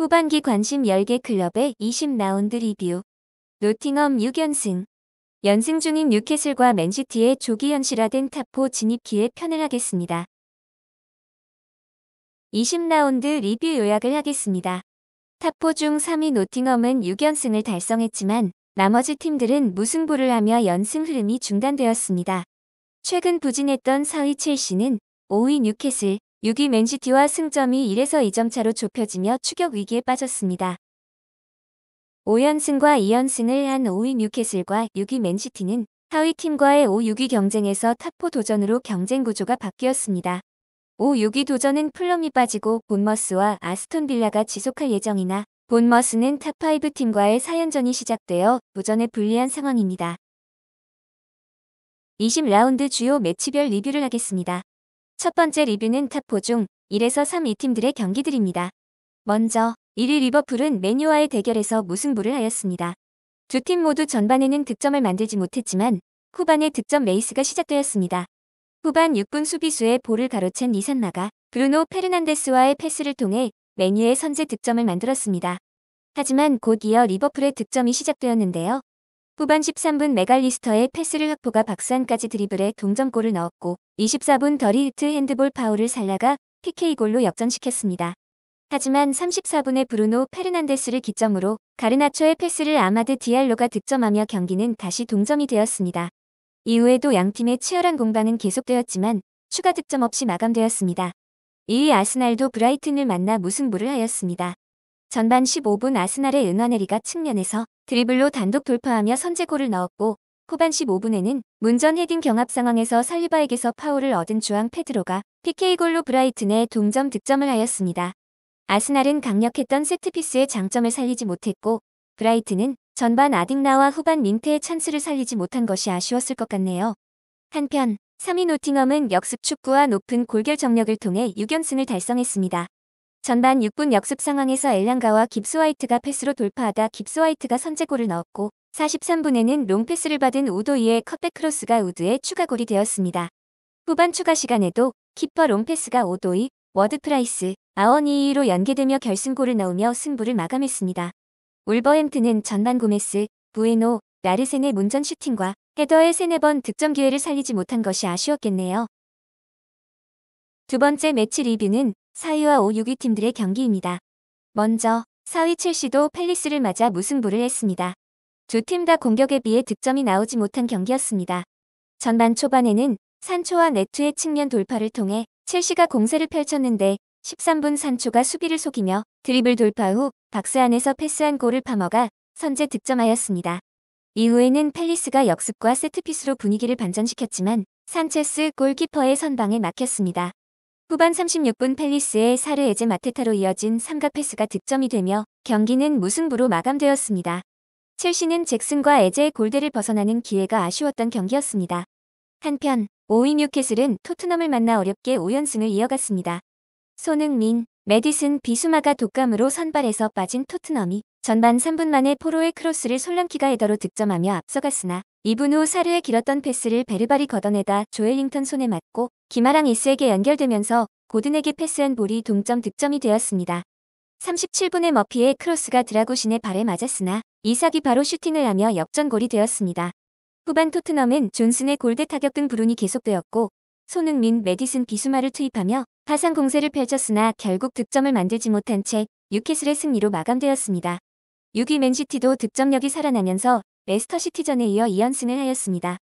후반기 관심 10개 클럽의 20라운드 리뷰. 노팅엄 6연승. 연승 중인 뉴캐슬과 맨시티의 조기 현실화된 탑4 진입 기회 편을 하겠습니다. 20라운드 리뷰 요약을 하겠습니다. 탑4 중 3위 노팅엄은 6연승을 달성했지만 나머지 팀들은 무승부를 하며 연승 흐름이 중단되었습니다. 최근 부진했던 4위 첼시는 5위 뉴캐슬, 6위 맨시티와 승점이 1에서 2점 차로 좁혀지며 추격 위기에 빠졌습니다. 5연승과 2연승을 한 5위 뉴캐슬과 6위 맨시티는 하위 팀과의 5, 6위 경쟁에서 탑4 도전으로 경쟁 구조가 바뀌었습니다. 5, 6위 도전은 풀럼이 빠지고 본머스와 아스톤 빌라가 지속할 예정이나 본머스는 탑5 팀과의 4연전이 시작되어 도전에 불리한 상황입니다. 20라운드 주요 매치별 리뷰를 하겠습니다. 첫 번째 리뷰는 탑4 중 1에서 3위 팀들의 경기들입니다. 먼저 1위 리버풀은 맨유와의 대결에서 무승부를 하였습니다. 두 팀 모두 전반에는 득점을 만들지 못했지만 후반에 득점 레이스가 시작되었습니다. 후반 6분 수비수의 볼을 가로챈 리산마가 브루노 페르난데스와의 패스를 통해 맨유의 선제 득점을 만들었습니다. 하지만 곧 이어 리버풀의 득점이 시작되었는데요. 후반 13분 맥알리스터의 패스를 확보가 박스안까지 드리블해 동점골을 넣었고 24분 더리히트 핸드볼 파울을 살라가 PK골로 역전시켰습니다. 하지만 34분에 브루노 페르난데스를 기점으로 가르나초의 패스를 아마드 디알로가 득점하며 경기는 다시 동점이 되었습니다. 이후에도 양팀의 치열한 공방은 계속되었지만 추가 득점 없이 마감되었습니다. 2위 아스날도 브라이튼을 만나 무승부를 하였습니다. 전반 15분 아스날의 은화네리가 측면에서 드리블로 단독 돌파하며 선제골을 넣었고 후반 15분에는 문전 헤딩 경합 상황에서 살리바에게서 파울을 얻은 주앙 페드로가 PK골로 브라이튼에 동점 득점을 하였습니다. 아스날은 강력했던 세트피스의 장점을 살리지 못했고 브라이튼은 전반 아딩나와 후반 민테의 찬스를 살리지 못한 것이 아쉬웠을 것 같네요. 한편 3위 노팅엄은 역습 축구와 높은 골결 정력을 통해 6연승을 달성했습니다. 전반 6분 역습 상황에서 엘랑가와 깁스화이트가 패스로 돌파하다 깁스화이트가 선제골을 넣었고 43분에는 롱패스를 받은 우도이의 컷백 크로스가 우드의 추가골이 되었습니다. 후반 추가 시간에도 키퍼 롱패스가 우도이, 워드프라이스, 아워니이로 연계되며 결승골을 넣으며 승부를 마감했습니다. 울버햄튼은 전반 고메스, 부에노, 라르센의 문전 슈팅과 헤더의 3-4번 득점 기회를 살리지 못한 것이 아쉬웠겠네요. 두 번째 매치 리뷰는 4위와 5, 6위 팀들의 경기입니다. 먼저 4위 첼시도 팰리스를 맞아 무승부를 했습니다. 두 팀 다 공격에 비해 득점이 나오지 못한 경기였습니다. 전반 초반에는 산초와 네트의 측면 돌파를 통해 첼시가 공세를 펼쳤는데 13분 산초가 수비를 속이며 드리블 돌파 후 박스 안에서 패스한 골을 파머가 선제 득점하였습니다. 이후에는 팰리스가 역습과 세트피스로 분위기를 반전시켰지만 산체스 골키퍼의 선방에 막혔습니다. 후반 36분 팰리스의 사르 에제 마테타로 이어진 삼각 패스가 득점이 되며 경기는 무승부로 마감되었습니다. 첼시는 잭슨과 에제의 골대를 벗어나는 기회가 아쉬웠던 경기였습니다. 한편 5위 뉴캐슬은 토트넘을 만나 어렵게 5연승을 이어갔습니다. 손흥민, 메디슨, 비수마가 독감으로 선발에서 빠진 토트넘이 전반 3분 만에 포로의 크로스를 솔람키가 헤더로 득점하며 앞서갔으나 2분 후 사르의 길었던 패스를 베르발이 걷어내다 조엘링턴 손에 맞고 기마랑 이스에게 연결되면서 고든에게 패스한 볼이 동점 득점이 되었습니다. 37분에 머피의 크로스가 드라구신의 발에 맞았으나 이삭이 바로 슈팅을 하며 역전골이 되었습니다. 후반 토트넘은 존슨의 골대 타격 등 불운이 계속되었고 손흥민, 메디슨, 비수마를 투입하며 파상 공세를 펼쳤으나 결국 득점을 만들지 못한 채 뉴캐슬의 승리로 마감되었습니다. 6위 맨시티도 득점력이 살아나면서 레스터 시티전에 이어 2연승을 하였습니다.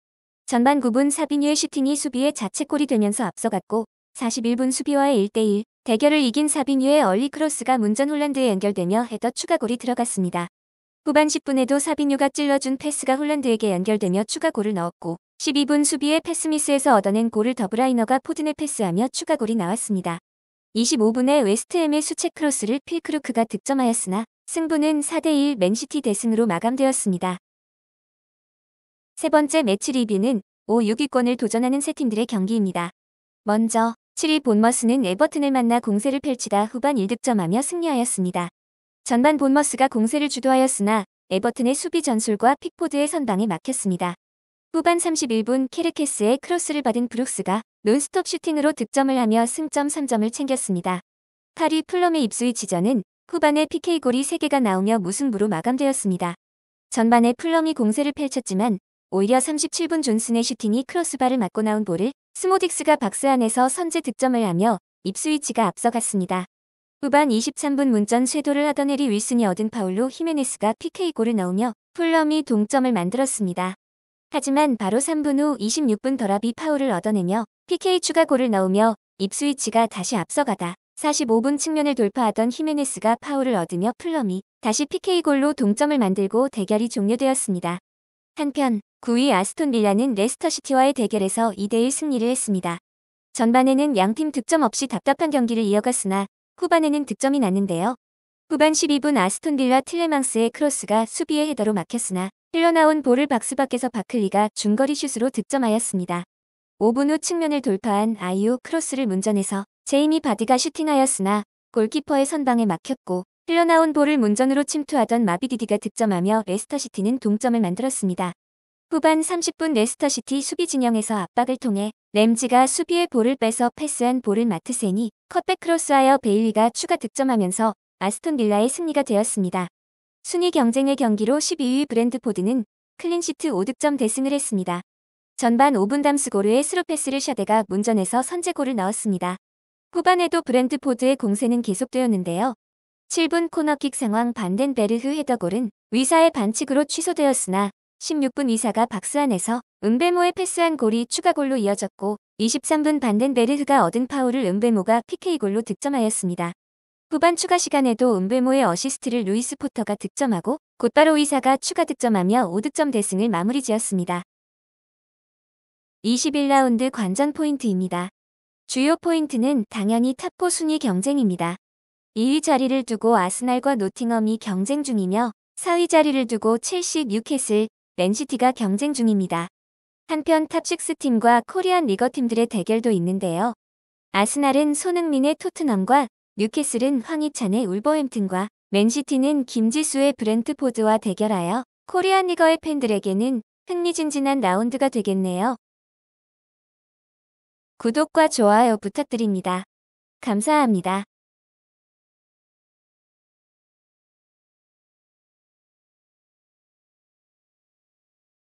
전반 9분 사비뉴의 슈팅이 수비의 자책골이 되면서 앞서갔고 41분 수비와의 1대1 대결을 이긴 사비뉴의 얼리 크로스가 문전 홀란드에 연결되며 헤더 추가골이 들어갔습니다. 후반 10분에도 사비뉴가 찔러준 패스가 홀란드에게 연결되며 추가골을 넣었고 12분 수비의 패스미스에서 얻어낸 골을 더브라이너가 포든에 패스하며 추가골이 나왔습니다. 25분에 웨스트햄의 수체 크로스를 필크루크가 득점하였으나 승부는 4대1 맨시티 대승으로 마감되었습니다. 세 번째 매치 리뷰는 5, 6위권을 도전하는 세 팀들의 경기입니다. 먼저 7위 본머스는 에버튼을 만나 공세를 펼치다 후반 1득점하며 승리하였습니다. 전반 본머스가 공세를 주도하였으나 에버튼의 수비 전술과 픽포드의 선방에 막혔습니다. 후반 31분 케르케스의 크로스를 받은 브룩스가 논스톱 슈팅으로 득점을 하며 승점 3점을 챙겼습니다. 8위 풀럼의 입스위치전은 후반에 PK골이 3개가 나오며 무승부로 마감되었습니다. 전반에 풀럼이 공세를 펼쳤지만 오히려 37분 존슨의 슈팅이 크로스바를 맞고 나온 볼을 스모딕스가 박스 안에서 선제 득점을 하며 입스위치가 앞서갔습니다. 후반 23분 문전 쇄도를 하던 해리 윌슨이 얻은 파울로 히메네스가 PK골을 넣으며 풀럼이 동점을 만들었습니다. 하지만 바로 3분 후 26분 더라비 파울을 얻어내며 PK 추가골을 넣으며 입스위치가 다시 앞서가다 45분 측면을 돌파하던 히메네스가 파울을 얻으며 풀럼이 다시 PK골로 동점을 만들고 대결이 종료되었습니다. 한편 9위 아스톤 빌라는 레스터시티와의 대결에서 2대1 승리를 했습니다. 전반에는 양팀 득점 없이 답답한 경기를 이어갔으나 후반에는 득점이 났는데요. 후반 12분 아스톤 빌라 틸레망스의 크로스가 수비의 헤더로 막혔으나 흘러나온 볼을 박스 밖에서 바클리가 중거리 슛으로 득점하였습니다. 5분 후 측면을 돌파한 아이유 크로스를 문전해서 제이미 바디가 슈팅하였으나 골키퍼의 선방에 막혔고 흘러나온 볼을 문전으로 침투하던 마비디디가 득점하며 레스터시티는 동점을 만들었습니다. 후반 30분 레스터시티 수비 진영에서 압박을 통해 램지가 수비의 볼을 빼서 패스한 볼을 마트센이 컷백 크로스하여 베일리가 추가 득점하면서 아스톤 빌라의 승리가 되었습니다. 순위 경쟁의 경기로 12위 브렌트포드는 클린시트 5득점 대승을 했습니다. 전반 5분 담스고르의 스루패스를 샤데가 문전에서 선제골을 넣었습니다. 후반에도 브렌트포드의 공세는 계속되었는데요. 7분 코너킥 상황 반덴베르흐 헤더골은 위사의 반칙으로 취소되었으나 16분 위사가 박스 안에서 은베모의 패스한 골이 추가골로 이어졌고 23분 반덴베르흐가 얻은 파울을 은베모가 PK골로 득점하였습니다. 후반 추가 시간에도 은베모의 어시스트를 루이스 포터가 득점하고 곧바로 위사가 추가 득점하며 5득점 대승을 마무리 지었습니다. 21라운드 관전 포인트입니다. 주요 포인트는 당연히 탑4 순위 경쟁입니다. 2위 자리를 두고 아스날과 노팅엄이 경쟁 중이며 4위 자리를 두고 첼시, 뉴캐슬, 맨시티가 경쟁 중입니다. 한편 탑6 팀과 코리안 리거 팀들의 대결도 있는데요. 아스날은 손흥민의 토트넘과 뉴캐슬은 황희찬의 울버햄튼과 맨시티는 김지수의 브렌트포드와 대결하여 코리안 리거의 팬들에게는 흥미진진한 라운드가 되겠네요. 구독과 좋아요 부탁드립니다. 감사합니다.